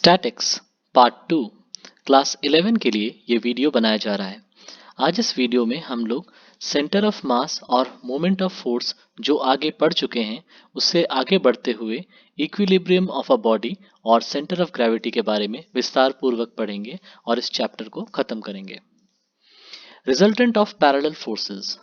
Statics part 2 class 11 के लिए ये वीडियो बनाया जा रहा है। आज इस वीडियो में हम लोग सेंटर ऑफ मास और मोमेंट ऑफ फोर्स जो आगे बढ़ चुके हैं उससे आगे बढ़ते हुए इक्विलिब्रियम ऑफ अ बॉडी और सेंटर ऑफ ग्रेविटी के बारे में विस्तार पूर्वक पढ़ेंगे और इस चैप्टर को खत्म करेंगे। Resultant of parallel forces.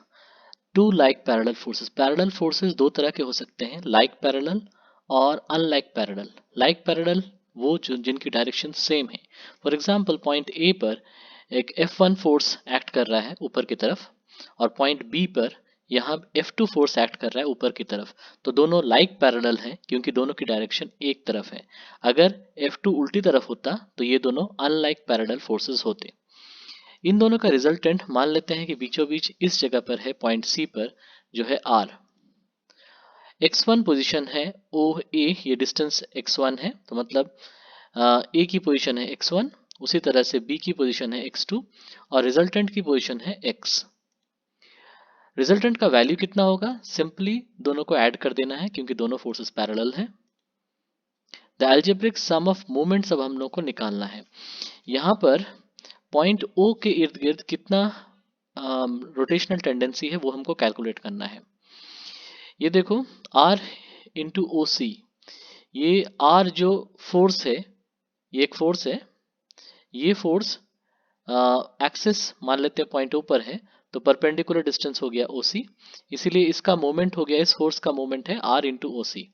Two like parallel forces. Parallel forces दो तरह के हो सकते हैं, लाइक पैरेलल और अनलाइक पैरेलल। लाइक पैरेलल वो जो जिनकी डायरेक्शन सेम है। फॉर एग्जांपल पॉइंट ए पर एक F1 फोर्स एक्ट कर रहा है ऊपर की तरफ और पॉइंट बी पर यहाँ F2 फोर्स एक्ट कर रहा है ऊपर की तरफ, तो दोनों लाइक पैरेलल हैं क्योंकि दोनों की डायरेक्शन एक तरफ है। अगर F2 उल्टी तरफ होता तो ये दोनों अनलाइक पैरेलल फोर्सेस होते। इन दोनों का रिजल्टेंट मान लेते हैं कि बीचों बीच इस जगह पर है पॉइंट सी पर जो है R। x1 पोजीशन है ओ ए, ये डिस्टेंस x1 है, तो मतलब ए की पोजीशन है x1, उसी तरह से बी की पोजीशन है x2 और रिजल्टेंट की पोजीशन है x। रिजल्टेंट का वैल्यू कितना होगा? सिंपली दोनों को ऐड कर देना है क्योंकि दोनों फोर्सेस पैरेलल हैं। The algebraic sum of moments अब हम लोग को निकालना है। यहाँ पर पॉइंट O के इर्द गिर्द कितना रोटेशनल टेंडेंसी है वो हमको कैलकुलेट करना है। ये देखो R इंटू ओ सी, ये R जो फोर्स है, ये एक फोर्स है, ये फोर्स एक्सिस मान लेते हैं पॉइंट O पर है, तो परपेंडिकुलर डिस्टेंस हो गया OC, इसीलिए इसका मोमेंट हो गया, इस फोर्स का मोमेंट है R इंटू ओ सी।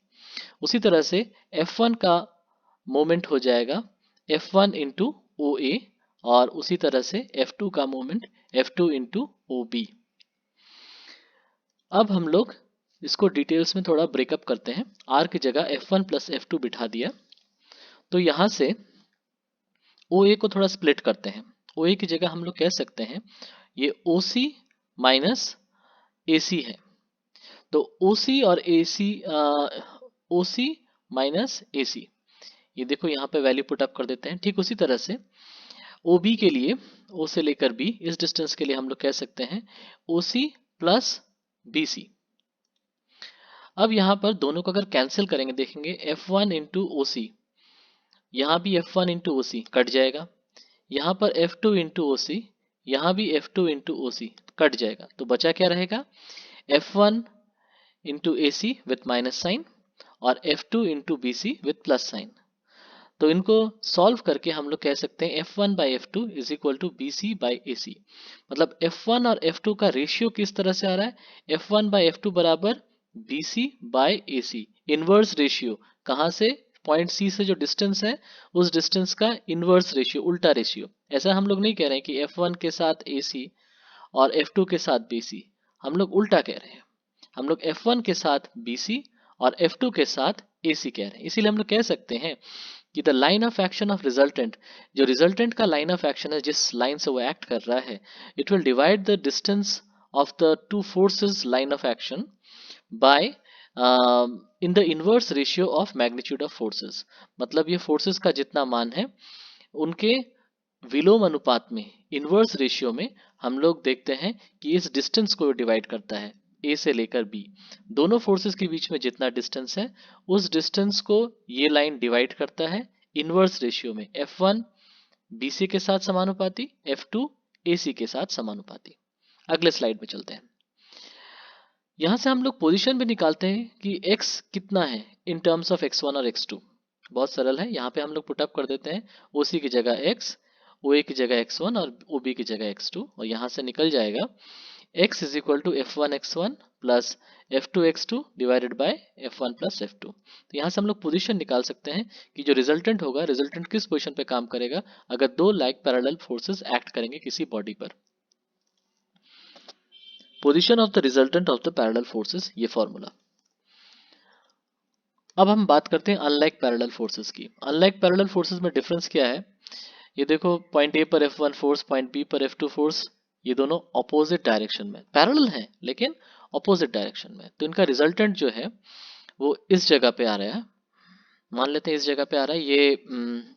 उसी तरह से F1 का मोमेंट हो जाएगा F1 इंटू ओ ए और उसी तरह से F2 का moment F2 into O B. अब हम लोग इसको डिटेल्स में थोड़ा ब्रेकअप करते हैं। R की जगह F1 प्लस F2 बिठा दिया, तो यहाँ से OA को थोड़ा स्प्लिट करते हैं। OA की जगह हम लोग कह सकते हैं ये OC माइनस AC है, तो OC और AC OC माइनस AC, ये देखो यहाँ पे वैल्यू पुट अप कर देते हैं। ठीक उसी तरह से OB के लिए, O से लेकर B इस डिस्टेंस के लिए हम लोग कह सकते हैं OC प्लस BC। अब यहाँ पर दोनों को अगर कैंसिल करेंगे देखेंगे F1 इंटू ओ सी, यहाँ भी F1 into O C cut जाएगा, यहाँ पर F2 इंटू ओ सी, यहाँ भी F2 into O C cut जाएगा, तो बचा क्या रहेगा? F1 into A C with minus sign और F2 into B C with plus sign. तो इनको सॉल्व करके हम लोग कह सकते हैं F1 by F2 is equal to B C by A C. मतलब F1 और F2 का रेशियो किस तरह से आ रहा है? F1 बाई F2 बराबर B C by A C, inverse ratio. कहाँ से? पॉइंट सी से जो डिस्टेंस है उस डिस्टेंस का इनवर्स रेशियो, उल्टा रेशियो। ऐसा हम लोग नहीं कह रहे हैं कि F1 के साथ ए सी और F2 के साथ बी सी, हम लोग उल्टा कह रहे हैं। हम लोग F1 के साथ बी सी और F2 के साथ ए सी कह रहे हैं। इसीलिए हम लोग कह सकते हैं कि the line of action of resultant, जो रिजल्टेंट का लाइन ऑफ एक्शन है, जिस लाइन से वो एक्ट कर रहा है, it will divide the distance of the two forces line of action by in the inverse ratio of magnitude of forces. मतलब ये फोर्सेस का जितना मान है उनके विलोम अनुपात में, इनवर्स रेशियो में हम लोग देखते हैं कि इस डिस्टेंस को डिवाइड करता है। ए से लेकर बी दोनों फोर्सेस के बीच में जितना डिस्टेंस है उस डिस्टेंस को ये लाइन डिवाइड करता है इनवर्स रेशियो में, F1 BC के साथ समानुपाती, F2 AC के साथ समानुपाती। अगले स्लाइड में चलते हैं। यहां से हम लोग पोजीशन भी निकालते हैं कि x कितना है इन टर्म्स ऑफ x1 और x2। बहुत सरल है, यहाँ पे हम लोग पुटअप कर देते हैं OC की जगह x, OA की जगह x1 और OB की जगह x2, और यहाँ से निकल जाएगा x is equal to F1 x1 plus F2 x2 divided by F1 plus F2। तो यहाँ से हम लोग पोजीशन निकाल सकते हैं कि जो रिजल्टेंट होगा, रिजल्टेंट किस पोजीशन पे काम करेगा अगर दो लाइक पैरेलल फोर्सेस एक्ट करेंगे किसी बॉडी पर। Position of the resultant of the parallel forces, ये फॉर्मूला। अब हम बात करते हैं अनलाइक पैरेलल फोर्सेस की। अनलाइक पैरेलल फोर्सेस में डिफरेंस क्या है? ये देखो पॉइंट ए पर F1 फोर्स, पॉइंट बी पर F2 फोर्स, ये दोनों ऑपोजिट डायरेक्शन में पैरेलल हैं लेकिन ऑपोजिट डायरेक्शन में, तो इनका रिजल्टेंट जो है वो इस जगह पे आ रहा है। मान लेते हैं इस जगह पे आ रहा है, ये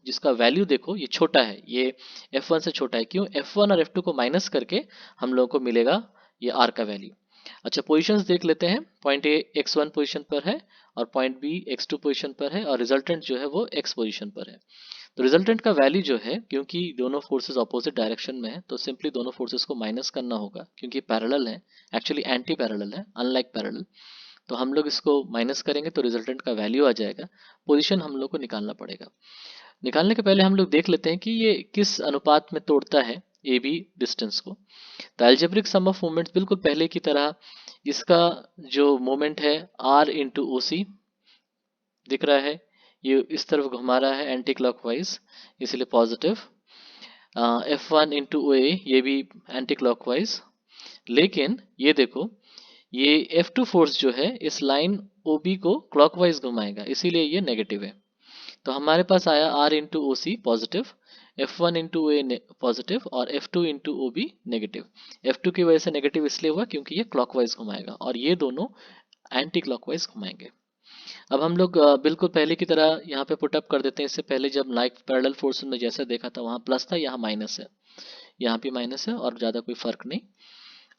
जिसका वैल्यू देखो ये छोटा है, ये F1 से छोटा है। क्यों? F1 और F2 को माइनस करके हम लोगों को मिलेगा ये R का वैल्यू। अच्छा, पोजीशंस देख लेते हैं। पॉइंट ए x1 पोजीशन पर है और पॉइंट बी x2 पोजीशन पर है और रिजल्टेंट जो है वो x पोजीशन पर है। तो रिजल्टेंट का वैल्यू जो है, क्योंकि दोनों फोर्सेस ऑपोजिट डायरेक्शन में है, तो सिंपली दोनों फोर्सेस को माइनस करना होगा, क्योंकि पैरेलल है, एक्चुअली एंटी पैरेलल है, अनलाइक पैरेलल। तो हम लोग इसको माइनस करेंगे तो रिजल्टेंट का वैल्यू आ जाएगा। पोजीशन हम लोग को निकालना पड़ेगा। निकालने के पहले हम लोग देख लेते हैं कि ये किस अनुपात में तोड़ता है ए बी डिस्टेंस को। तो एल्जेब्रिक सम ऑफ मोमेंट्स बिल्कुल पहले की तरह, इसका जो मोमेंट है आर इंटू ओ सी दिख रहा है, ये इस तरफ घुमा रहा है एंटी क्लॉकवाइज, इसलिए positive. F one into O A, ये भी एंटी क्लॉकवाइज। लेकिन ये देखो, ये F2 फोर्स जो है इस लाइन OB को क्लॉकवाइज घुमाएगा, इसीलिए ये नेगेटिव है। तो हमारे पास आया R इंटू ओ सी पॉजिटिव, F1 इंटू ए पॉजिटिव और F2 into O B negative. F2 की वजह से नेगेटिव इसलिए हुआ क्योंकि ये क्लॉकवाइज घुमाएगा और ये दोनों एंटी क्लॉकवाइज घुमाएंगे। अब हम लोग बिल्कुल पहले की तरह यहाँ पे पुटअप कर देते हैं। इससे पहले जब लाइक पैरेलल फोर्स में जैसा देखा था वहाँ प्लस था, यहाँ माइनस है, यहाँ भी माइनस है और ज़्यादा कोई फर्क नहीं।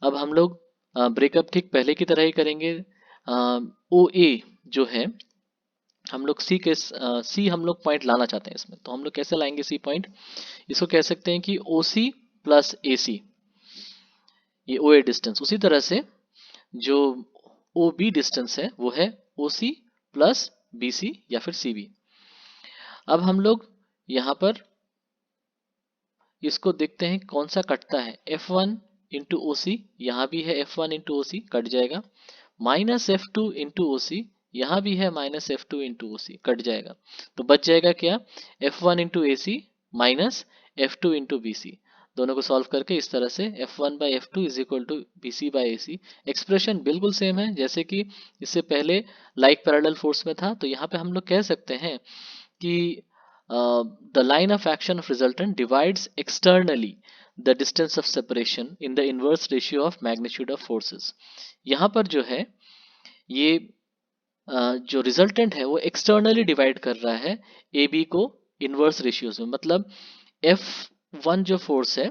अब हम लोग ब्रेकअप ठीक पहले की तरह ही करेंगे। ओ ए जो है, हम लोग सी हम लोग पॉइंट लाना चाहते हैं इसमें, तो हम लोग कैसे लाएंगे सी पॉइंट? इसको कह सकते हैं कि ओ सी प्लस ए सी, ये ओ ए डिस्टेंस। उसी तरह से जो ओ बी डिस्टेंस है वो है ओ सी प्लस बी सी या फिर सी बी। अब हम लोग यहाँ पर इसको देखते हैं कौन सा कटता है। F one into O C, यहाँ भी है F one into O C, cut जाएगा। Minus F two into O C, यहाँ भी है minus F two into O C, cut जाएगा। तो बच जाएगा क्या? F one into A C minus F two into B C. दोनों को सॉल्व करके इस तरह से F one by F two is equal to B C by A C. Expression बिल्कुल सेम है जैसे कि इससे पहले लाइक पैरेलल फोर्स में था। तो यहाँ पे हम लोग कह सकते हैं कि the line of action of resultant divides externally the distance of separation in the inverse ratio of magnitude of forces। यहाँ पर जो है ये जो रिजल्टेंट है वो एक्सटर्नली डिवाइड कर रहा है ए बी को इनवर्स रेशियोज में। मतलब F1 जो फोर्स है,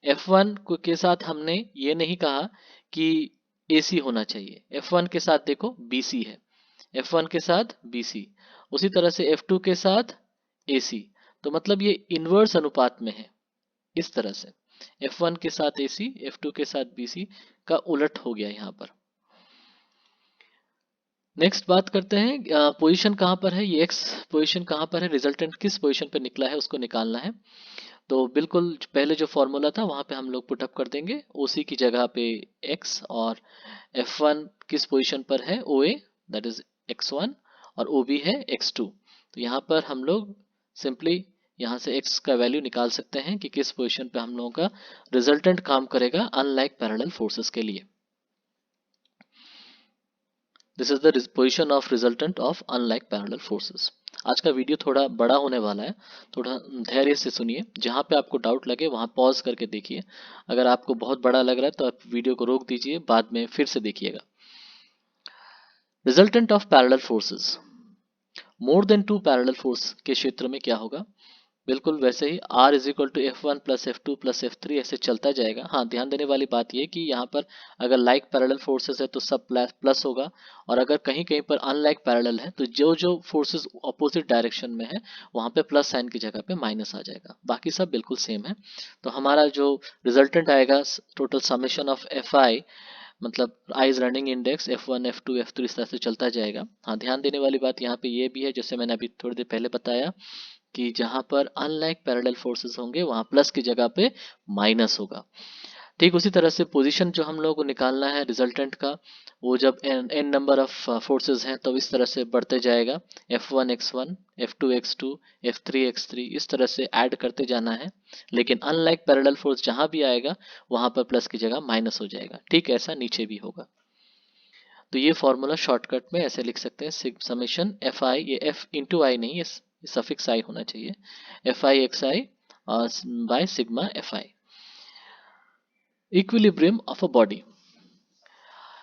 F1 के साथ हमने ये नहीं कहा कि AC होना चाहिए, F1 के साथ देखो BC है, F1 के साथ BC, उसी तरह से F2 के साथ AC। तो मतलब ये इनवर्स अनुपात में है, इस तरह से F1 के साथ AC, F2 के साथ BC का उलट हो गया यहाँ पर। नेक्स्ट बात करते हैं पोजीशन कहाँ पर है, ये एक्स पोजीशन कहाँ पर है, रिजल्टेंट किस पोजीशन पर निकला है उसको निकालना है। तो बिल्कुल पहले जो फॉर्मूला था वहाँ पे हम लोग पुटअप कर देंगे OC की जगह पे x, और F1 किस पोजीशन पर है, OA दैट इज x1, और OB है x2। तो यहाँ पर हम लोग सिंपली यहाँ से x का वैल्यू निकाल सकते हैं कि किस पोजीशन पे हम लोगों का रिजल्टेंट काम करेगा अनलाइक पैरेलल फोर्सेस के लिए। This is the position of resultant of unlike parallel forces. आज का वीडियो थोड़ा बड़ा होने वाला है, थोड़ा धैर्य से सुनिए। जहाँ पे आपको डाउट लगे वहाँ पॉज करके देखिए। अगर आपको बहुत बड़ा लग रहा है तो आप वीडियो को रोक दीजिए, बाद में फिर से देखिएगा। Resultant of parallel forces, more than two parallel force के क्षेत्र में क्या होगा? बिल्कुल वैसे ही R is equal to F one plus F two plus F three ऐसे चलता जाएगा। हाँ, ध्यान देने वाली बात यह कि यहाँ पर अगर लाइक पैरेलल फोर्सेस है तो सब प्लस होगा, और अगर कहीं कहीं पर अनलाइक पैरेलल है तो जो जो फोर्सेस अपोजिट डायरेक्शन में है वहाँ पे प्लस साइन की जगह पे माइनस आ जाएगा, बाकी सब बिल्कुल सेम है। तो हमारा जो रिजल्टेंट आएगा total summation of F I, मतलब I is running index F1 F2 F3 इस तरह से चलता जाएगा। हाँ, ध्यान देने वाली बात यहाँ पे ये भी है, जैसे मैंने अभी थोड़ी देर पहले बताया कि जहां पर अनलाइक पैरेलल फोर्सेस होंगे वहां प्लस की जगह पे माइनस होगा। ठीक उसी तरह से पोजीशन जो हम लोगों को निकालना है रिजल्टेंट का, वो जब n नंबर ऑफ फोर्सेस हैं तो इस तरह से बढ़ते जाएगा, F1 x1 F2 x2 F3 x3 इस तरह से ऐड करते जाना है। लेकिन अनलाइक पैरेलल फोर्स जहां भी आएगा वहां पर प्लस की जगह माइनस हो जाएगा। ठीक ऐसा नीचे भी होगा। तो ये फॉर्मूला शॉर्टकट में ऐसे लिख सकते हैं, समेशन एफ आई, ये एफ इंटू आई नहीं, ये सफिक्स आई होना चाहिए, F I x I by sigma F I. Equilibrium of a body,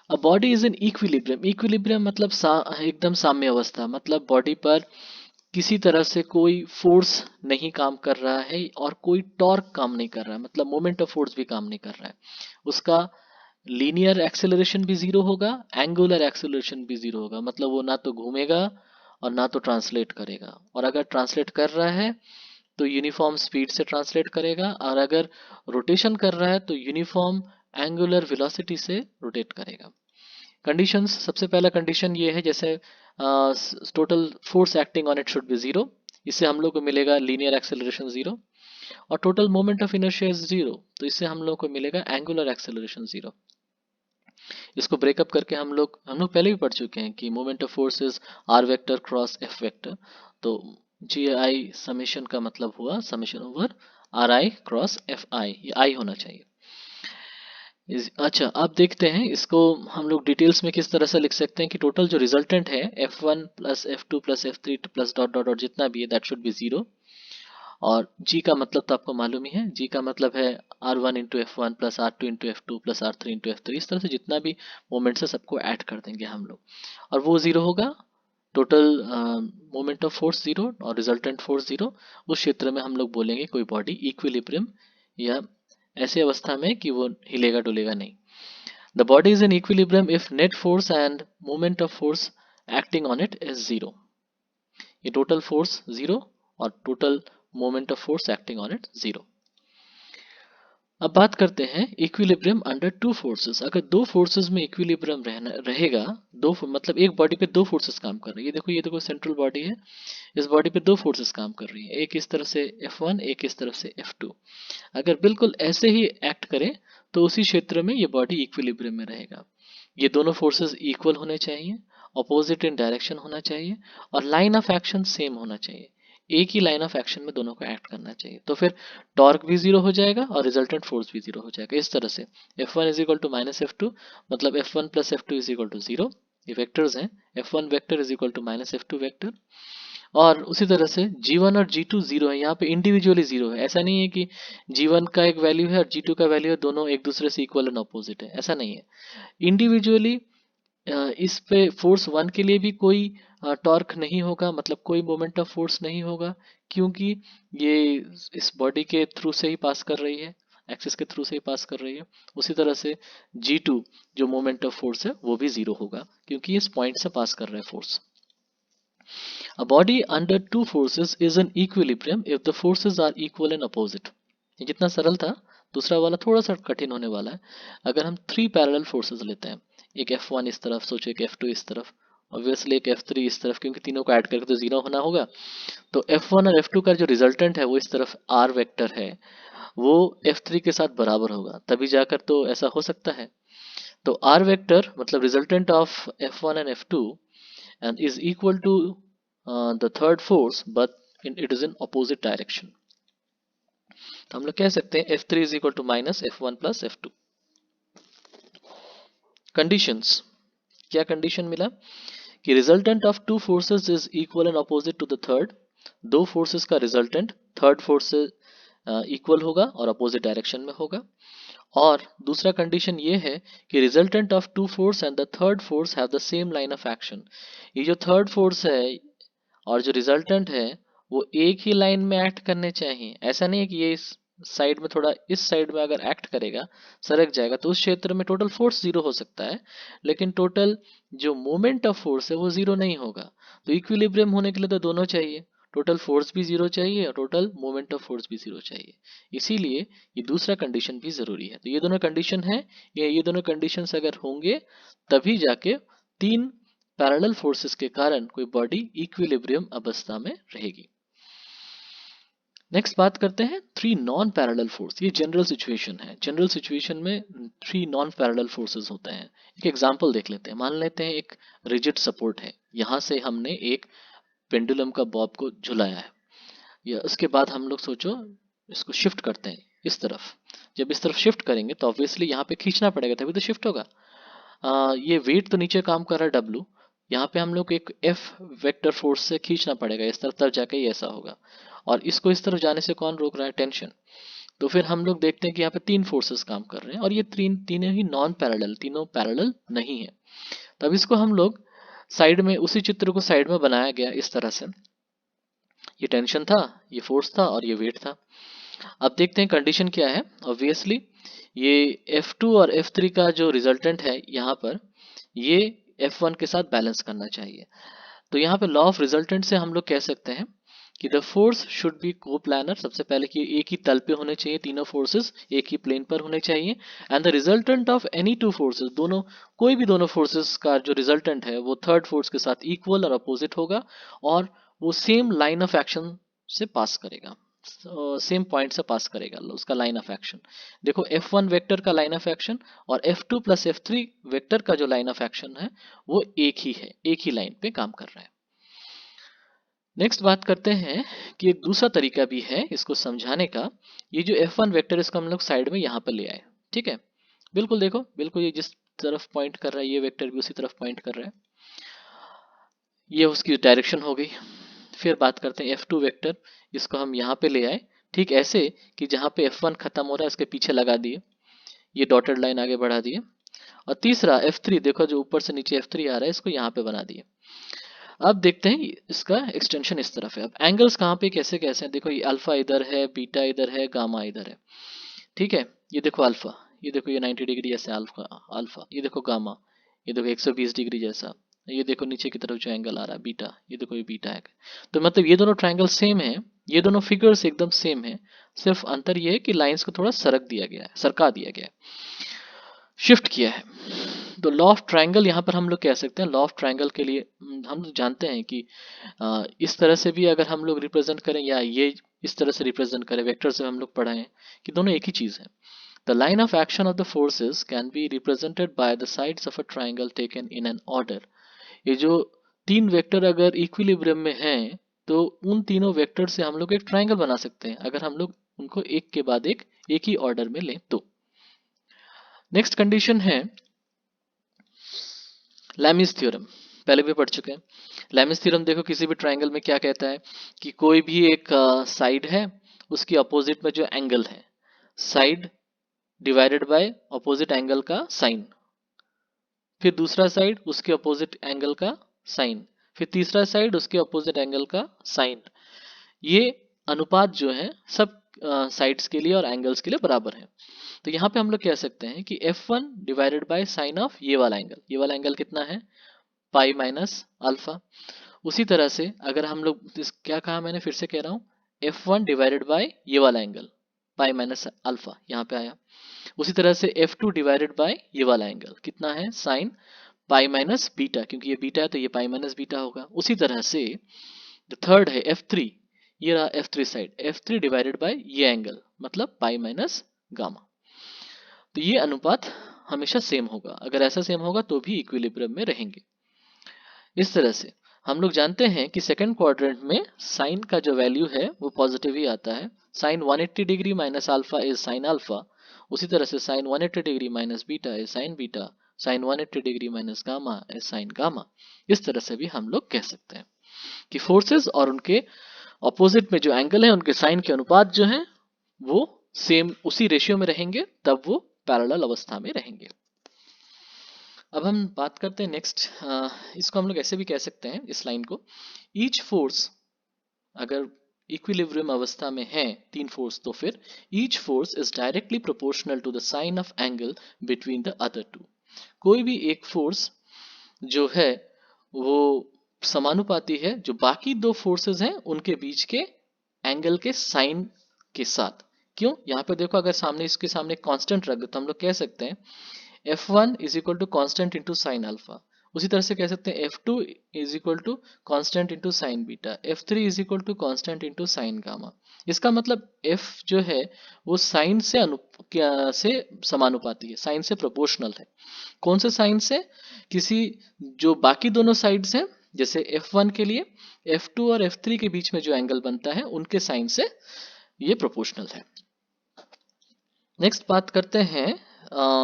a body is in equilibrium. Equilibrium मतलब एकदम साम्य अवस्था, मतलब बॉडी पर किसी तरह से कोई फोर्स नहीं काम कर रहा है और कोई टॉर्क काम नहीं कर रहा है, मतलब मोमेंट ऑफ फोर्स भी काम नहीं कर रहा है। उसका लीनियर एक्सेलरेशन भी जीरो होगा, एंगुलर एक्सेलरेशन भी जीरो होगा, मतलब वो ना तो घूमेगा और ना तो ट्रांसलेट करेगा। और अगर ट्रांसलेट कर रहा है तो यूनिफॉर्म स्पीड से ट्रांसलेट करेगा, और अगर रोटेशन कर रहा है तो यूनिफॉर्म एंगुलर वेलोसिटी से रोटेट करेगा। कंडीशंस, सबसे पहला कंडीशन ये है, जैसे total force acting on it should be zero, इससे हम लोग को मिलेगा लीनियर एक्सेलरेशन जीरो। और total moment of inertia is zero, तो इससे हम लोग को मिलेगा एंगुलर एक्सेलरेशन जीरो। इसको ब्रेकअप करके हम लोग पहले भी पढ़ चुके हैं कि moment of force is R vector cross F vector. तो जी आई समेशन का मतलब हुआ summation over are I cross F I, ये आई होना चाहिए। अच्छा, अब देखते हैं इसको हम लोग डिटेल्स में किस तरह से लिख सकते हैं कि टोटल जो रिजल्टेंट है F1 plus F2 plus F3 plus dot dot dot जितना भी है दैट शुड बी जीरो। और G का मतलब तो आपको मालूम ही है, G का मतलब है R1 into F one plus R2 into F two plus R3 into F three. इस तरह से जितना भी मोमेंट्स है सबको ऐड कर देंगे हम लोग, और वो जीरो होगा। Total moment of force zero और रिजल्टेंट फोर्स जीरो। उस क्षेत्र में हम लोग बोलेंगे कोई बॉडी इक्विलिब्रियम या ऐसी अवस्था में कि वो हिलेगा डुलेगा नहीं। The body is in equilibrium if net force end moment of force acting on it is zero. ये टोटल फोर्स जीरो और total moment of force acting on it zero. अब बात करते हैं इक्विलिब्रियम अंडर टू फोर्सेस। अगर दो forces में equilibrium रहेगा, मतलब एक बॉडी पे दो फोर्सेस काम कर रही है। ये देखो सेंट्रल बॉडी है, इस बॉडी पे दो फोर्सेस काम कर रही है, एक इस तरफ से F1, एक इस तरफ से F2। अगर बिल्कुल ऐसे ही एक्ट करे तो उसी क्षेत्र में ये बॉडी इक्विलिब्रियम में रहेगा। ये दोनों फोर्सेस इक्वल होने चाहिए, अपोजिट इन डायरेक्शन होना चाहिए, और लाइन ऑफ एक्शन सेम होना चाहिए। एक ही लाइन ऑफ एक्शन में दोनों को एक्ट करना चाहिए, तो फिर टॉर्क भी जीरो हो जाएगा और रिजल्टेंट फोर्स भी जीरो हो जाएगा। इस तरह से F1 is equal to minus F2, मतलब F1 plus F2 is equal to zero. ये वेक्टर्स हैं, F1 vector is equal to minus F2 vector. और उसी तरह से G1 और G2 जीरो है, यहाँ पे इंडिविजुअली जीरो है। ऐसा नहीं है कि G1 का एक वैल्यू है और G2 का वैल्यू है, दोनों एक दूसरे से इक्वल एंड अपोजिट है, ऐसा नहीं है। इंडिविजुअली इस पे फोर्स वन के लिए भी कोई टॉर्क नहीं होगा, मतलब कोई मोमेंट ऑफ फोर्स नहीं होगा, क्योंकि ये इस बॉडी के थ्रू से ही पास कर रही है, एक्सिस के थ्रू से ही पास कर रही है। उसी तरह से G2 जो मोमेंट ऑफ फोर्स है वो भी जीरो होगा, क्योंकि इस पॉइंट से पास कर रहा है force. A body under two forces is in equilibrium if the forces are equal and opposite। ये जितना सरल था, दूसरा वाला थोड़ा सा कठिन होने वाला है। अगर हम थ्री पैरेलल फोर्सेस लेते हैं, एक F1 इस तरफ, सोचो एक F2 इस तरफ, ऑब्वियसली एक F3 इस तरफ, क्योंकि तीनों को ऐड करके तो जीरो होना होगा। तो F1 और F2 का जो रिजल्टेंट है वो इस तरफ R वेक्टर है, वो F3 के साथ बराबर होगा, तभी जाकर तो ऐसा हो सकता है। तो R वेक्टर मतलब resultant of F1 and F2 and is equal to the third force but it is in opposite direction। तो हम लोग कह सकते हैं F3 is equal to minus F1 plus F2। conditions, क्या कंडीशन मिला कि resultant of two forces is equal and opposite to the third. दो फोर्सेस का रिजल्टेंट थर्ड फोर्स से इक्वल होगा और अपोजिट डायरेक्शन में होगा। और दूसरा कंडीशन ये है कि resultant of two force and the third force have the same line of action. ये जो थर्ड फोर्स है और जो रिजल्टेंट है वो एक ही लाइन में एक्ट करने चाहिए। ऐसा नहीं है कि ये इस साइड में थोड़ा, इस साइड में अगर एक्ट करेगा, सरक जाएगा, तो उस क्षेत्र में टोटल फोर्स जीरो हो सकता है, लेकिन टोटल जो मोमेंट ऑफ फोर्स है वो जीरो नहीं होगा। तो इक्विलिब्रियम होने के लिए तो दोनों चाहिए, टोटल फोर्स भी जीरो चाहिए और टोटल मोमेंट ऑफ फोर्स भी जीरो चाहिए। इसीलिए ये दूसरा कंडीशन भी जरूरी है। तो ये दोनों कंडीशन है, ये दोनों कंडीशंस अगर होंगे तभी जाके तीन पैरेलल फोर्सेस के कारण कोई बॉडी इक्विलिब्रियम अवस्था में रहेगी। नेक्स्ट बात करते हैं थ्री नॉन पैरेलल फोर्स। ये जनरल सिचुएशन है, जनरल सिचुएशन में थ्री नॉन पैरेलल फोर्सेस होते हैं। एक एग्जांपल देख लेते हैं। मान लेते हैं एक रिजिड सपोर्ट है, यहाँ से हमने एक पेंडुलम का बॉब को झुलाया है, या उसके बाद हम लोग सोचो इसको शिफ्ट करते हैं इस तरफ। जब इस तरफ शिफ्ट करेंगे तो ऑब्वियसली यहाँ पे खींचना पड़ेगा तभी तो शिफ्ट होगा। ये वेट तो नीचे काम कर रहा है W, यहाँ पे हम लोग एक F वेक्टर फोर्स से खींचना पड़ेगा इस तरफ, तब जाके ये ऐसा होगा। और इसको इस तरफ जाने से कौन रोक रहा है? टेंशन। तो फिर हम लोग देखते हैं कि यहाँ पे तीन फोर्सेस काम कर रहे हैं और ये तीनों ही नॉन पैरेलल, तीनों पैरेलल नहीं है। तब इसको हम लोग साइड में, उसी चित्र को साइड में बनाया गया इस तरह से। ये टेंशन था, ये फोर्स था और ये वेट था। अब देखते हैं कंडीशन क्या है। ऑब्वियसली ये F2 और F3 का जो रिजल्टेंट है यहाँ पर, ये F1 के साथ बैलेंस करना चाहिए। तो यहाँ पे लॉ ऑफ रिजल्टेंट से हम लोग कह सकते हैं कि द फोर्स शुड बी को प्लानर। सबसे पहले कि एक ही तल पे होने चाहिए, तीनों फोर्सेस एक ही प्लेन पर होने चाहिए। And the resultant of any two forces, दोनों कोई भी दोनों फोर्सेस का जो रिजल्टेंट है वो थर्ड फोर्स के साथ इक्वल और अपोजिट होगा, और वो सेम लाइन ऑफ एक्शन से पास करेगा, सेम पॉइंट से पास करेगा उसका लाइन ऑफ एक्शन। देखो F1 वेक्टर का लाइन ऑफ एक्शन और F2 प्लस F3 वेक्टर का जो लाइन ऑफ एक्शन है वो एक ही है, एक ही लाइन पे काम कर रहा है। नेक्स्ट बात करते हैं कि एक दूसरा तरीका भी है इसको समझाने का। ये जो F1 वेक्टर इसको हम लोग साइड में यहाँ पर ले आए, ठीक है। बिल्कुल देखो, बिल्कुल ये जिस तरफ पॉइंट कर रहा है ये वेक्टर भी उसी तरफ पॉइंट कर रहा है, ये उसकी डायरेक्शन हो गई। फिर बात करते हैं F2 वेक्टर, इसको हम यहाँ पे ले आए, ठीक ऐसे कि जहाँ पे F1 खत्म हो रहा है उसके पीछे लगा दिए, ये डॉटेड लाइन आगे बढ़ा दिए। और तीसरा F3, देखो जो ऊपर से नीचे F3 आ रहा है इसको यहाँ पे बना दिए। अब देखते हैं इसका एक्सटेंशन इस तरफ है। अब एंगल्स कहाँ पे कैसे कैसे हैं, देखो ये अल्फा इधर है, बीटा इधर है, गामा इधर है, ठीक है। ये देखो अल्फा, ये देखो ये 90 डिग्री जैसे अल्फा अल्फा, ये देखो गामा, ये देखो 120 डिग्री जैसा, ये देखो नीचे की तरफ जो एंगल आ रहा है बीटा, ये देखो ये बीटा है। तो मतलब ये दोनों ट्रायंगल सेम है, ये दोनों फिगर्स एकदम सेम है, सिर्फ अंतर ये है कि लाइंस को थोड़ा सरक दिया गया है, सरका दिया गया है, शिफ्ट किया है। तो लॉ ऑफ ट्रायंगल यहाँ पर हम लोग कह सकते हैं, लॉ ऑफ ट्रायंगल के लिए हम लोग जानते हैं कि इस तरह से भी अगर हम लोग रिप्रेजेंट करें या ये इस तरह से रिप्रेजेंट करें, वेक्टर से हम लोग पढ़े हैं कि दोनों एक ही चीज है। The line of action of the forces can be represented by the sides of a triangle taken in an order। ये जो तीन वेक्टर अगर इक्विलिब्रियम में हैं तो उन तीनों वेक्टर से हम लोग एक ट्रायंगल बना सकते हैं अगर हम लोग उनको एक के बाद एक ही ऑर्डर में लें तो। नेक्स्ट कंडीशन है लैमिस थ्योरम, पहले भी पढ़ चुके हैं। लैमिस थ्योरम देखो किसी भी ट्रायंगल में क्या कहता है कि कोई भी एक साइड है, उसकी अपोजिट में जो एंगल है, side divided by opposite angle का साइन, फिर दूसरा साइड उसके अपोजिट एंगल का साइन, फिर तीसरा साइड उसके अपोजिट एंगल का साइन, ये अनुपात जो है सब साइड्स के लिए और एंगल्स के लिए बराबर है। तो यहाँ पे हम लोग कह सकते हैं कि F1 divided by sine of ये वाला एंगल, ये वाला एंगल कितना है पाई माइनस अल्फा। उसी तरह से अगर हम लोग क्या कहा मैंने, फिर से कह रहा हूँ, F1 डिवाइडेड बाय ये वाला एंगल पाई माइनस अल्फा यहाँ पे आया। उसी तरह से F2 डिवाइडेड बाय ये वाला एंगल कितना है साइन पाई माइनस बीटा, क्योंकि ये बीटा है तो ये पाई माइनस बीटा होगा। उसी तरह से जो थर्ड है F3, ये रहा F3 side, F3 divided by ये एंगल मतलब पाई माइनस गामा। तो ये अनुपात हमेशा सेम होगा, अगर ऐसा सेम होगा तो भी इक्विलिब्रियम में रहेंगे। इस तरह से हम लोग जानते हैं कि सेकंड क्वाड्रेंट में साइन का जो वैल्यू है वो पॉजिटिव ही आता है। Sine 180 degree minus alpha is sine alpha, उसी तरह से sine 180 degree minus beta is sine beta, sine 180 degree minus gamma is sine gamma. इस तरह से भी हम लोग कह सकते हैं कि फोर्सेस और उनके ऑपोजिट में जो एंगल है उनके साइन के अनुपात जो है वो सेम उसी रेशियो में रहेंगे, तब वो पैरेलल अवस्था में रहेंगे। अब हम बात करते हैं नेक्स्ट, इसको हम लोग ऐसे भी कह सकते हैं इस लाइन को, ईच फोर्स अगर इक्विलिब्रियम अवस्था में है तीन फोर्स तो फिर each force is directly proportional to the sine of angle between the other two. कोई भी एक फोर्स जो है वो समानुपाती है जो बाकी दो फोर्सेस हैं उनके बीच के एंगल के साइन के साथ। क्यों, यहाँ पे देखो अगर सामने इसके सामने कांस्टेंट रख दो तो हम लोग कह सकते हैं F1 is equal to constant into sine alpha. उसी तरह से कह सकते हैं F2 is equal to constant into sine beta, F3 is equal to constant into sine gamma. इसका मतलब F जो है वो साइन से से समानुपाती है, साइन से प्रोपोर्शनल है। कौन से साइन से, किसी जो बाकी दोनों साइड्स हैं, जैसे F1 के लिए F2 और F3 के बीच में जो एंगल बनता है उनके साइन से ये प्रोपोर्शनल है। नेक्स्ट बात करते हैं,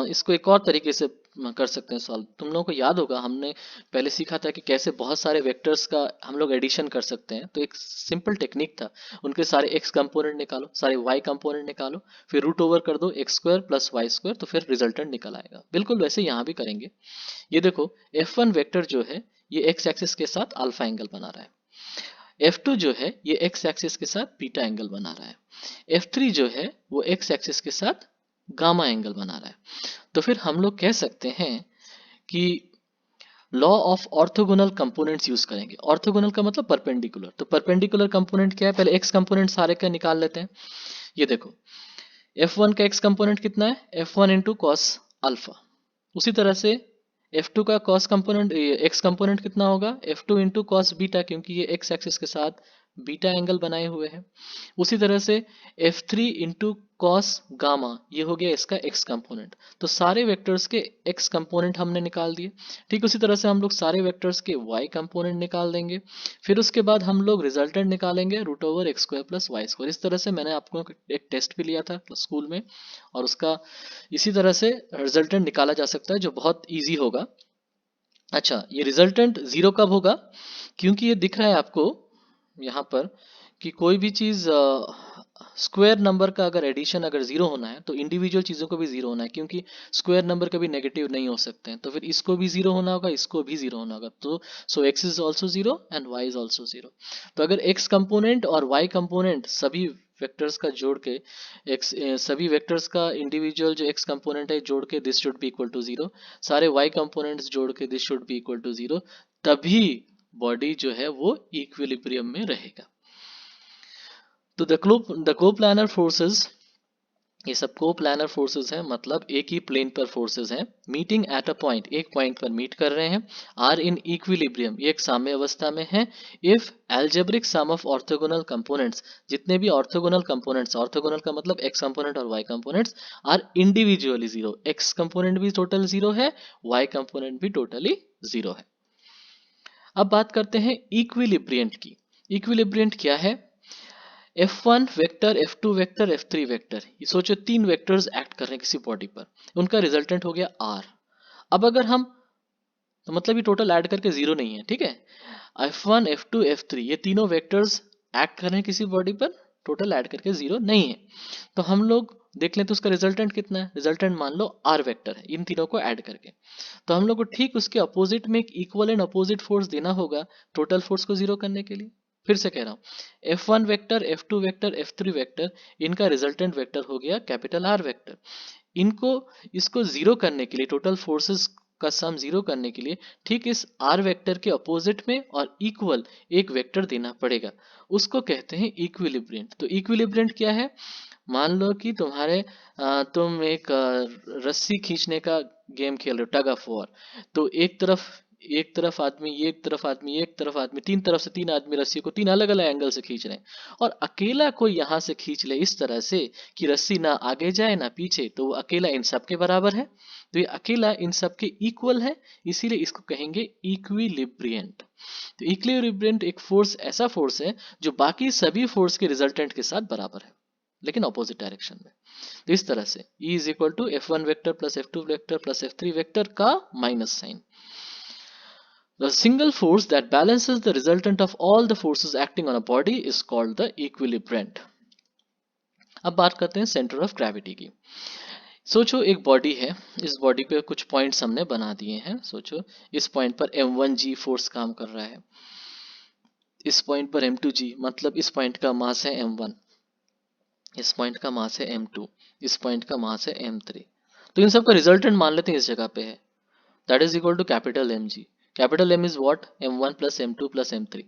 इसको एक और तरीके से कर सकते हैं सॉल्व। तुम लोगों को याद होगा हमने पहले सीखा था कि कैसे बहुत सारे वेक्टर्स का हम लोग एडिशन कर सकते हैं। तो एक सिंपल टेक्निक था, उनके सारे x कंपोनेंट निकालो, सारे y कंपोनेंट निकालो, फिर रूट ओवर कर दो x square plus y square, तो फिर रिजल्टेंट निकल आएगा। बिल्कुल वैसे यहाँ भी करेंगे। ये देखो F1 वेक्टर जो है ये x एक्सिस के साथ अल्फा एंगल बना रहा है, F2 जो है ये x एक्सिस के साथ बीटा एंगल बना रहा है, F3 जो है वो x एक्सिस के साथ गामा एंगल बना रहा है। तो फिर हम लोग कह सकते हैं कि law of orthogonal components use करेंगे। ऑर्थोगोनल का मतलब परपेंडिकुलर। तो परपेंडिकुलर कंपोनेंट क्या है, पहले एक्स कंपोनेंट सारे का निकाल लेते हैं। ये देखो F1 का एक्स कंपोनेंट कितना है, F1 इंटू कॉस अल्फा। उसी तरह से F2 का कॉस कंपोनेंट एक्स कंपोनेंट कितना होगा, F2 इंटू कॉस बीटा, क्योंकि ये एक्स एक्सिस के साथ बीटा एंगल बनाए हुए हैं। उसी तरह से F3 इंटू कॉस गामा, ये हो गया इसका एक्स कंपोनेंट। तो सारे वेक्टर्स के एक्स कंपोनेंट हमने निकाल दिए। ठीक उसी तरह से हम लोग सारे वेक्टर्स के वाई कंपोनेंट निकाल देंगे। फिर उसके बाद हम लोग रिजल्टेंट निकालेंगे root over x square plus y square. इस तरह से मैंने आपको एक टेस्ट भी लिया था स्कूल में, और उसका इसी तरह से रिजल्टेंट निकाला जा सकता है, जो बहुत ईजी होगा। अच्छा, ये रिजल्टेंट जीरो कब होगा, क्योंकि ये दिख रहा है आपको यहाँ पर कि कोई भी चीज स्क्वायर नंबर का अगर एडिशन अगर जीरो होना है तो इंडिविजुअल चीजों को भी जीरो होना है, क्योंकि स्क्वायर नंबर कभी नेगेटिव नहीं हो सकते हैं। तो फिर इसको भी जीरो होना होगा, इसको भी जीरो होना होगा। तो so X is also zero and Y is also zero. तो अगर एक्स कंपोनेंट और वाई कंपोनेंट सभी वेक्टर्स का जोड़ के एक्स सभी वेक्टर्स का इंडिविजुअल जो एक्स कंपोनेंट है जोड़ के this should be equal to zero, सारे वाई कंपोनेंट्स जोड़ के this should be equal to zero, तभी बॉडी जो है वो इक्विलिब्रियम में रहेगा। तो द कोप्लानर फोर्सेस, ये सब कोप्लानर फोर्सेस हैं, मतलब एक ही प्लेन पर फोर्सेस हैं, मीटिंग एट अ पॉइंट, एक पॉइंट पर मीट कर रहे हैं, आर इन इक्विलिब्रियम, ये एक साम्य अवस्था में है, if algebraic sum of orthogonal components, जितने भी ऑर्थोगोनल कंपोनेंट्स, ऑर्थोगोनल का मतलब एक्स कंपोनेंट और y components, are individually zero, x component भी टोटल जीरो है, वाई कंपोनेंट भी टोटली जीरो है। अब बात करते हैं इक्विलिब्रियंट की। इक्विलिब्रियंट क्या है, F1 vector, F2 vector, F3 vector, ये सोचो तीन वेक्टर्स एक्ट कर रहे हैं किसी बॉडी पर, उनका रिजल्टेंट हो गया R। अब अगर हम, तो मतलब ये टोटल ऐड करके जीरो नहीं है, ठीक है। F1 F2 F3 ये तीनों वेक्टर्स एक्ट कर रहे हैं किसी बॉडी पर, टोटल ऐड करके जीरो नहीं है। तो हम लोग देख लें तो उसका रिजल्टेंट कितना है, रिजल्टेंट मान लो R वेक्टर है इन तीनों को ऐड करके। तो हम लोग को ठीक उसके अपोजिट में एक इक्वल एंड अपोजिट फोर्स देना होगा टोटल फोर्स को जीरो करने के लिए। फिर से कह रहा हूँ, F1 vector, F2 vector, F3 vector, इनका रिजल्टेंट वेक्टर हो गया कैपिटल R वेक्टर। इनको इसको जीरो करने के लिए, टोटल फोर्सेस का सम जीरो करने के लिए, ठीक इस R वेक्टर के अपोजिट में और इक्वल एक वेक्टर देना पड़ेगा, उसको कहते हैं इक्विलिब्रियंट। तो इक्विलिब्रियंट क्या है, मान लो कि तुम एक रस्सी खींचने का गेम खेल रहे हो, टग ऑफ वॉर। तो एक तरफ आदमी, एक तरफ आदमी, एक तरफ आदमी, तीन तरफ से तीन आदमी रस्सी को तीन अलग अलग एंगल से खींच रहे हैं, और अकेला कोई यहाँ से खींच ले इस तरह से कि रस्सी ना आगे जाए ना पीछे, तो वो अकेला इन सब के बराबर है। तो ये अकेला इन सब के इक्वल है, इसीलिए इसको कहेंगे इक्विलिब्रियंट। तो इक्विलिब्रियंट एक फोर्स, ऐसा फोर्स है जो बाकी सभी फोर्स के रिजल्टेंट के साथ बराबर है, लेकिन ऑपोजिट डायरेक्शन में। तो इस तरह से E is equal to F1 vector plus F2 vector plus F3 vector का minus sign. The single force that balances the resultant of all the forces acting on a body is called the equilibrant. अब बात करते हैं centre of gravity की। सोचो एक body है, इस बॉडी पे कुछ पॉइंट्स हमने बना दिए हैं। सोचो इस पॉइंट पर M1G फोर्स काम कर रहा है, इस पॉइंट पर M2G, मतलब इस पॉइंट का मास है M1, इस पॉइंट का मास है M2, इस पॉइंट का मास है M3। तो इन सब का रिजल्टेंट मान लेते हैं इस जगह पे है, that is equal to capital MG। Capital M is what, M1 plus M2 plus M3,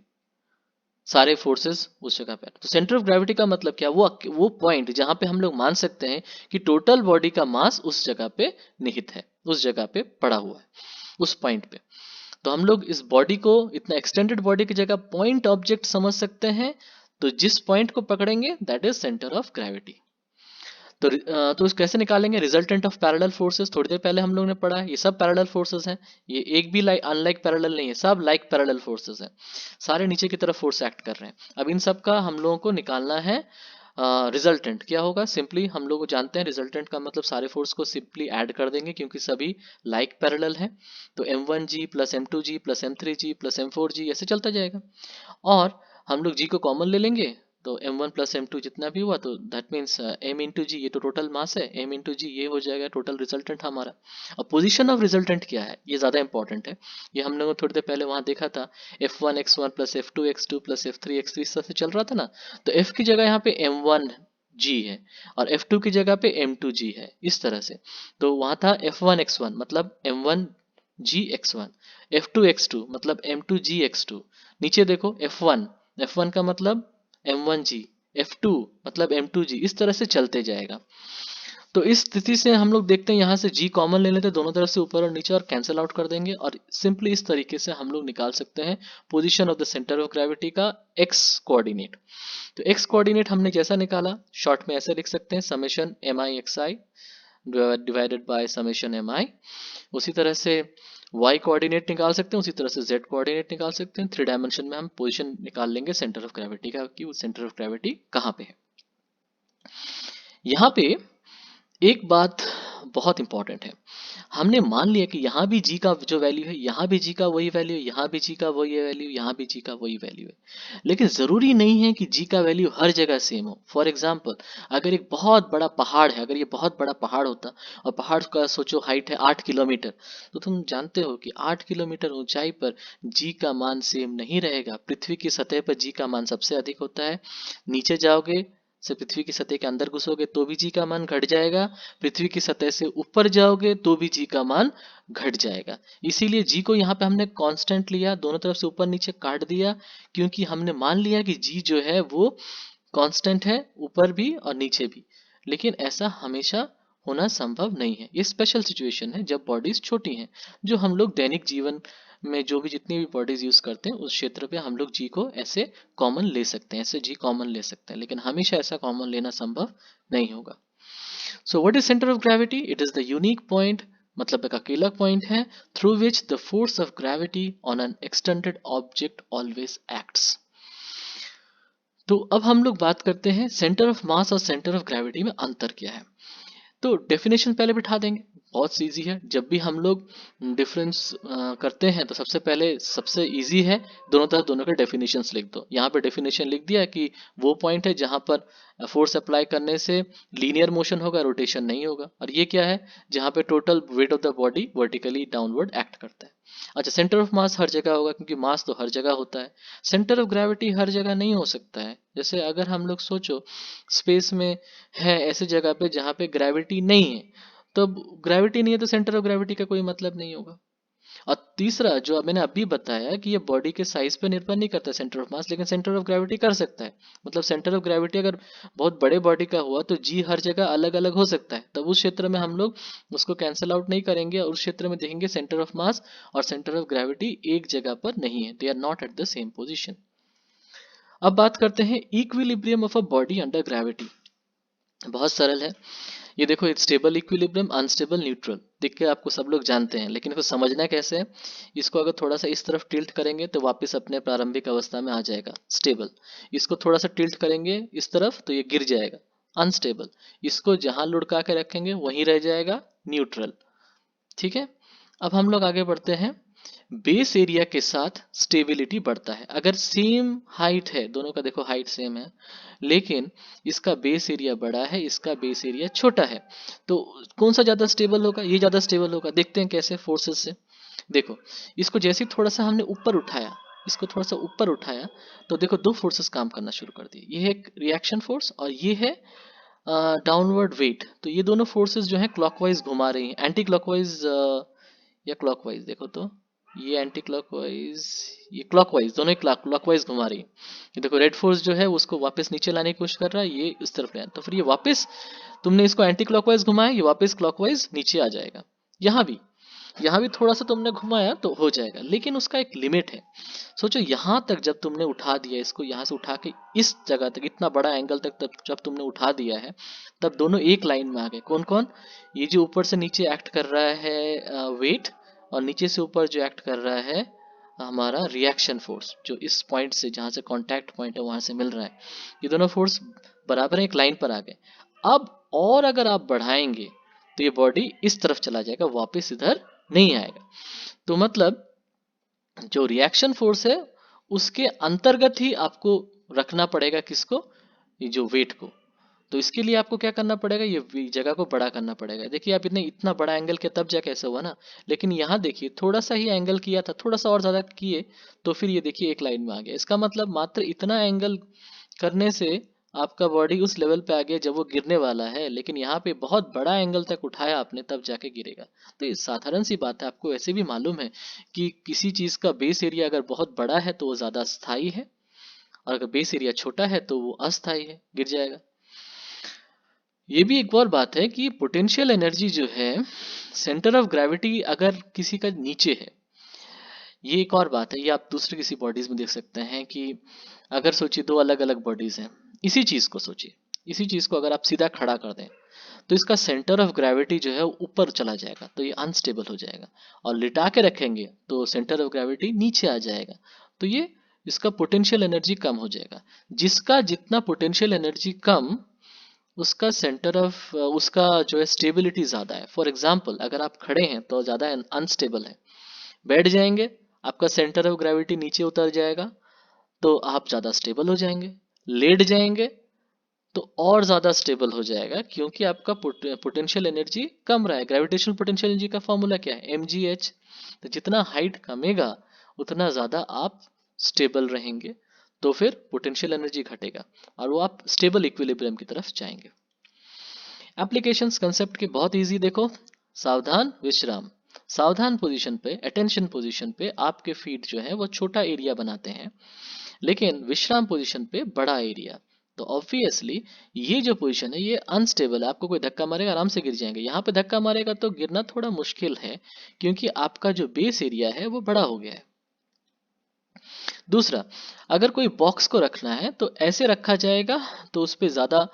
सारे फोर्सेस उस जगह पे। तो सेंटर ऑफ ग्रेविटी का मतलब क्या, वो पॉइंट जहां पे हम लोग मान सकते हैं कि टोटल बॉडी का मास उस जगह पे निहित है, उस जगह पे पड़ा हुआ है, उस पॉइंट पे। तो हम लोग इस बॉडी को, इतना एक्सटेंडेड बॉडी की जगह पॉइंट ऑब्जेक्ट समझ सकते हैं। तो जिस पॉइंट को पकड़ेंगे that is centre of gravity. तो इस कैसे निकालेंगे, रिजल्टेंट ऑफ पैरेलल फोर्सेस, थोड़ी देर पहले हम लोग ने पढ़ा है, ये सब पैरेलल फोर्सेस हैं, ये एक भी लाइक अनलाइक पैरेलल नहीं है, सब लाइक पैरेलल फोर्सेस हैं, सारे नीचे की तरफ फोर्स एक्ट कर रहे हैं। अब इन सब का हम लोगों को निकालना है रिजल्टेंट। क्या होगा, सिंपली हम लोग जानते हैं रिजल्टेंट का मतलब सारे फोर्स को सिंपली ऐड कर देंगे, क्योंकि सभी लाइक पैरेलल हैं। तो M1G plus M2G plus M3G plus M4G ऐसे चलता जाएगा, और हम लोग G को कॉमन ले लेंगे, तो M1 प्लस M2 जितना भी हुआ, तो दैट मीन्स M इंटू जी, ये तो टोटल मास है, M इंटू जी ये हो जाएगा टोटल रिजल्टेंट हमारा। अब पोजीशन ऑफ रिजल्टेंट क्या है, ये ज्यादा इंपॉर्टेंट है, ये हम लोगों ने थोड़ी देर पहले वहां देखा था, F1 X1 plus F2 X2 plus F3 X3 इस तरह से चल रहा था ना। तो F की जगह यहाँ पे M1 G है, और F2 की जगह पे M2G है, इस तरह से। तो वहां था F1 X1 मतलब M1 जी x1, F2 x2 मतलब M2 जी x2। नीचे देखो F1, F1 का मतलब M1 जी, F2 मतलब M2 जी, इस तरह से चलते जाएगा। तो इस स्थिति से हम लोग देखते हैं यहाँ से जी कॉमन ले लेते हैं दोनों तरफ से, ऊपर और नीचे, और कैंसिल आउट कर देंगे, और सिंपली इस तरीके से हम लोग निकाल सकते हैं position of the centre of gravity का एक्स कोऑर्डिनेट। तो एक्स कोऑर्डिनेट हमने जैसा निकाला, शॉर्ट में ऐसे लिख सकते हैं, summation m i x i divided by summation m i. उसी तरह से y कोऑर्डिनेट निकाल सकते हैं, उसी तरह से z कोऑर्डिनेट निकाल सकते हैं। 3 डायमेंशन में हम पोजीशन निकाल लेंगे सेंटर ऑफ ग्रेविटी का, कि वो सेंटर ऑफ ग्रेविटी कहाँ पे है। यहाँ पे एक बात बहुत इंपॉर्टेंट है, हमने मान लिया कि यहाँ भी g का जो वैल्यू है, यहाँ भी g का वही वैल्यू है, यहाँ भी g का वही वैल्यू, यहाँ भी g का वही वैल्यू है, लेकिन जरूरी नहीं है कि g का वैल्यू हर जगह सेम हो। फॉर एग्जाम्पल, अगर एक बहुत बड़ा पहाड़ है, अगर ये बहुत बड़ा पहाड़ होता और पहाड़ का सोचो हाइट है 8 किलोमीटर, तो तुम जानते हो कि 8 किलोमीटर ऊंचाई पर g का मान सेम नहीं रहेगा। पृथ्वी की सतह पर g का मान सबसे अधिक होता है, नीचे जाओगे से पृथ्वी की सतह के अंदर घुसोगे तो भी जी का मान घट जाएगा, पृथ्वी की सतह से ऊपर जाओगे तो भी जी का मान घट जाएगा। इसीलिए जी को यहाँ पे हमने कांस्टेंट लिया, दोनों तरफ से ऊपर नीचे काट दिया, क्योंकि हमने मान लिया कि जी जो है वो कांस्टेंट है, ऊपर भी और नीचे भी। लेकिन ऐसा हमेशा होना संभव नहीं है, ये स्पेशल सिचुएशन है जब बॉडीज छोटी हैं। जो हम लोग दैनिक जीवन में जो भी जितनी भी बॉडीज यूज करते हैं उस क्षेत्र पे हम लोग जी को ऐसे कॉमन ले सकते हैं, ऐसे जी कॉमन ले सकते हैं, लेकिन हमेशा ऐसा कॉमन लेना संभव नहीं होगा। So what is centre of gravity? It is the unique point, मतलब एक अकेला पॉइंट है through which the force of gravity on an extended object always acts. तो अब हम लोग बात करते हैं सेंटर ऑफ मास और सेंटर ऑफ ग्रेविटी में अंतर क्या है। तो डेफिनेशन पहले बिठा देंगे, बहुत इजी है। जब भी हम लोग डिफरेंस करते हैं तो सबसे पहले सबसे इजी है, दोनों तरफ दोनों के डेफिनेशंस लिख दो। यहाँ पे डेफिनेशन लिख दिया कि वो पॉइंट है जहाँ पर फोर्स अप्लाई करने से लीनियर मोशन होगा, रोटेशन नहीं होगा। और ये क्या है? जहाँ पे total weight of the body vertically downward act करता है। अच्छा, सेंटर ऑफ मास हर जगह होगा, क्योंकि मास तो हर जगह होता है। सेंटर ऑफ ग्रेविटी हर जगह नहीं हो सकता है। जैसे अगर हम लोग सोचो स्पेस में है ऐसी जगह पे जहाँ पे ग्रेविटी नहीं है, तो ग्रेविटी नहीं है तो सेंटर ऑफ ग्रेविटी का कोई मतलब नहीं होगा। और तीसरा जो मैंने अभी बताया कि ये बॉडी के साइज पे निर्भर नहीं करता सेंटर ऑफ मास, लेकिन सेंटर ऑफ ग्रेविटी कर सकता है। मतलब सेंटर ऑफ ग्रेविटी अगर बहुत बड़े बॉडी का हुआ तो जी हर जगह अलग अलग हो सकता है, तब उस क्षेत्र में हम लोग उसको कैंसिल आउट नहीं करेंगे और उस क्षेत्र में देखेंगे सेंटर ऑफ मास और सेंटर ऑफ ग्रेविटी एक जगह पर नहीं है, they are not at the same position. अब बात करते हैं equilibrium of a body under gravity. बहुत सरल है, ये देखो, एक स्टेबल इक्विलिब्रियम, अनस्टेबल न्यूट्रल, देख के आपको सब लोग जानते हैं, लेकिन इसको समझना कैसे है। इसको अगर थोड़ा सा इस तरफ टिल्ट करेंगे तो वापस अपने प्रारंभिक अवस्था में आ जाएगा स्टेबल। इसको थोड़ा सा टिल्ट करेंगे इस तरफ तो ये गिर जाएगा अनस्टेबल। इसको जहां लुढ़का के रखेंगे वहीं रह जाएगा न्यूट्रल। ठीक है, अब हम लोग आगे बढ़ते हैं। बेस एरिया के साथ स्टेबिलिटी बढ़ता है। अगर सेम हाइट है, दोनों का देखो हाइट सेम है, लेकिन इसका बेस एरिया बड़ा है, इसका बेस एरिया छोटा है, तो कौन सा ज्यादा स्टेबल होगा? ये ज्यादा स्टेबल होगा। देखते हैं कैसे, फोर्सेस से। देखो, इसको जैसे ही थोड़ा सा हमने ऊपर उठाया, इसको थोड़ा सा ऊपर उठाया, तो देखो दो फोर्सेस काम करना शुरू कर दिए। ये है एक रिएक्शन फोर्स और ये है डाउनवर्ड वेट। तो ये दोनों फोर्सेस जो है क्लॉकवाइज घुमा रही हैं, एंटी क्लॉकवाइज या क्लॉकवाइज, देखो तो ये एंटी क्लॉकवाइज, ये क्लॉकवाइज, दोनों ही क्लॉकवाइज घुमा रही है। ये देखो रेड फोर्स जो है उसको वापस नीचे लाने की कोशिश कर रहा है, ये इस तरफ ले, तो फिर ये वापस, तुमने इसको एंटी क्लॉकवाइज घुमाया, ये वापस क्लॉकवाइज नीचे आ जाएगा। यहाँ भी थोड़ा सा तुमने घुमाया तो हो जाएगा, लेकिन उसका एक लिमिट है। सोचो यहाँ तक जब तुमने उठा दिया, इसको यहाँ से उठा के इस जगह तक, इतना बड़ा एंगल तक तब जब तुमने उठा दिया है, तब दोनों एक लाइन में आ गए। कौन कौन? ये जो ऊपर से नीचे एक्ट कर रहा है वेट, और नीचे से ऊपर जो एक्ट कर रहा है हमारा रिएक्शन फोर्स, जो इस पॉइंट से, जहाँ से कांटेक्ट पॉइंट है वहां से मिल रहा है, ये दोनों फोर्स बराबर एक लाइन पर आ गए। अब और अगर आप बढ़ाएंगे तो ये बॉडी इस तरफ चला जाएगा, वापस इधर नहीं आएगा। तो मतलब जो रिएक्शन फोर्स है उसके अंतर्गत ही आपको रखना पड़ेगा, किसको? ये जो वेट को। तो इसके लिए आपको क्या करना पड़ेगा? ये जगह को बड़ा करना पड़ेगा। देखिए आप इतना बड़ा एंगल किया तब जाके ऐसा हुआ ना, लेकिन यहाँ देखिए थोड़ा सा ही एंगल किया था, थोड़ा सा और ज्यादा किए तो फिर ये देखिए एक लाइन में आ गया। इसका मतलब मात्र इतना एंगल करने से आपका बॉडी उस लेवल पे आ गया जब वो गिरने वाला है, लेकिन यहाँ पे बहुत बड़ा एंगल तक उठाया आपने तब जाके गिरेगा। तो ये साधारण सी बात है, आपको वैसे भी मालूम है कि किसी चीज का बेस एरिया अगर बहुत बड़ा है तो वो ज्यादा स्थायी है, और अगर बेस एरिया छोटा है तो वो अस्थायी है, गिर जाएगा। ये भी एक और बात है कि पोटेंशियल एनर्जी जो है, सेंटर ऑफ ग्रेविटी अगर किसी का नीचे है, ये एक और बात है, ये आप दूसरे किसी बॉडीज में देख सकते हैं कि अगर सोचिए दो अलग अलग बॉडीज हैं, इसी चीज को सोचिए, इसी चीज को अगर आप सीधा खड़ा कर दें तो इसका सेंटर ऑफ ग्रेविटी जो है वो ऊपर चला जाएगा, तो ये अनस्टेबल हो जाएगा। और लिटा के रखेंगे तो सेंटर ऑफ ग्रेविटी नीचे आ जाएगा, तो ये इसका पोटेंशियल एनर्जी कम हो जाएगा। जिसका जितना पोटेंशियल एनर्जी कम, उसका सेंटर ऑफ उसका जो है स्टेबिलिटी ज़्यादा है। फॉर एग्जाम्पल अगर आप खड़े हैं तो ज़्यादा अनस्टेबल है, बैठ जाएंगे आपका सेंटर ऑफ ग्रेविटी नीचे उतर जाएगा तो आप ज़्यादा स्टेबल हो जाएंगे। लेट जाएंगे तो और ज़्यादा स्टेबल हो जाएगा, क्योंकि आपका पोटेंशियल एनर्जी कम रहा है। ग्रेविटेशनल पोटेंशियल एनर्जी का फॉर्मूला क्या है, mgh। तो जितना हाइट कमेगा उतना ज़्यादा आप स्टेबल रहेंगे, तो फिर पोटेंशियल एनर्जी घटेगा और वो आप स्टेबल इक्विलिब्रियम की तरफ जाएंगे। एप्लीकेशंस कंसेप्ट की बहुत इजी, देखो, सावधान विश्राम। सावधान पोजीशन पे, अटेंशन पोजीशन पे आपके फीट जो है वो छोटा एरिया बनाते हैं, लेकिन विश्राम पोजीशन पे बड़ा एरिया। तो ऑब्वियसली ये जो पोजीशन है ये अनस्टेबल है, आपको कोई धक्का मारेगा आराम से गिर जाएंगे। यहाँ पे धक्का मारेगा तो गिरना थोड़ा मुश्किल है, क्योंकि आपका जो बेस एरिया है वो बड़ा हो गया है। दूसरा, अगर कोई बॉक्स को रखना है तो ऐसे रखा जाएगा तो उस पर ज़्यादा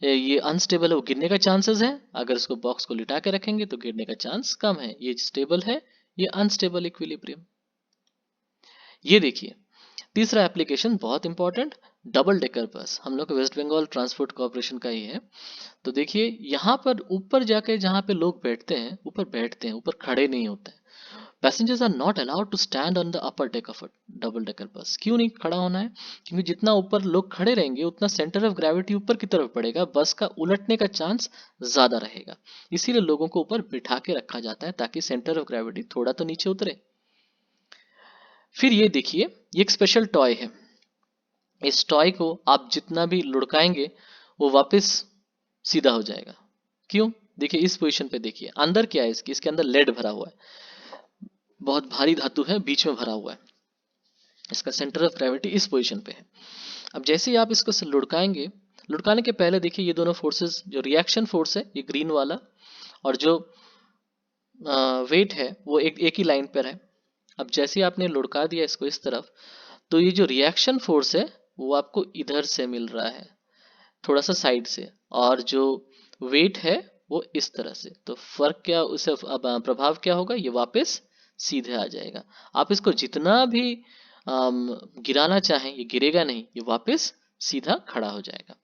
ये अनस्टेबल है, वो गिरने का चांसेस है। अगर उसको बॉक्स को लिटा के रखेंगे तो गिरने का चांस कम है। ये स्टेबल है, ये अनस्टेबल इक्विलिब्रियम। ये देखिए तीसरा एप्लीकेशन बहुत इंपॉर्टेंट, डबल डेकर बस, हम लोग वेस्ट बंगाल ट्रांसपोर्ट कॉर्पोरेशन का ही है। तो देखिए यहाँ पर ऊपर जाके जहाँ पे लोग बैठते हैं, ऊपर खड़े नहीं होते हैं। Passengers are not allowed to stand on the upper deck of double decker bus. क्यों नहीं खड़ा होना है, क्योंकि जितना ऊपर लोग खड़े रहेंगे उतना सेंटर ऑफ ग्रेविटी ऊपर की तरफ बढ़ेगा, बस का उलटने का चांस ज्यादा रहेगा। इसीलिए लोगों को ऊपर बिठा के रखा जाता है ताकि सेंटर ऑफ ग्रेविटी थोड़ा तो नीचे उतरे। फिर ये देखिए, ये एक स्पेशल टॉय है। इस टॉय को आप जितना भी लुढ़काएंगे वो वापस सीधा हो जाएगा। क्यों, देखिए इस पोजीशन पे देखिए, अंदर क्या है इसके अंदर लेड भरा हुआ है, बहुत भारी धातु है, बीच में भरा हुआ है। इसका सेंटर ऑफ ग्रेविटी इस पोजीशन पे है। अब जैसे ही आप इसको लुढ़काएंगे, लुढ़काने के पहले देखिए ये दोनों फोर्सेस, जो रिएक्शन फोर्स है ये ग्रीन वाला, और जो वेट है वो एक ही लाइन पर है। अब जैसे ही आपने लुढ़का दिया इसको इस तरफ, तो ये जो रिएक्शन फोर्स है वो आपको इधर से मिल रहा है, थोड़ा सा साइड से, और जो वेट है वो इस तरह से। तो फर्क क्या, उसे अब प्रभाव क्या होगा, ये वापस सीधे आ जाएगा। आप इसको जितना भी गिराना चाहें ये गिरेगा नहीं, ये वापस सीधा खड़ा हो जाएगा।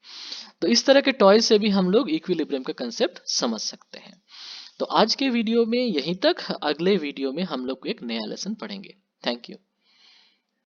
तो इस तरह के टॉय से भी हम लोग इक्विलिब्रियम का कंसेप्ट समझ सकते हैं। तो आज के वीडियो में यहीं तक, अगले वीडियो में हम लोग एक नया लेसन पढ़ेंगे। Thank you.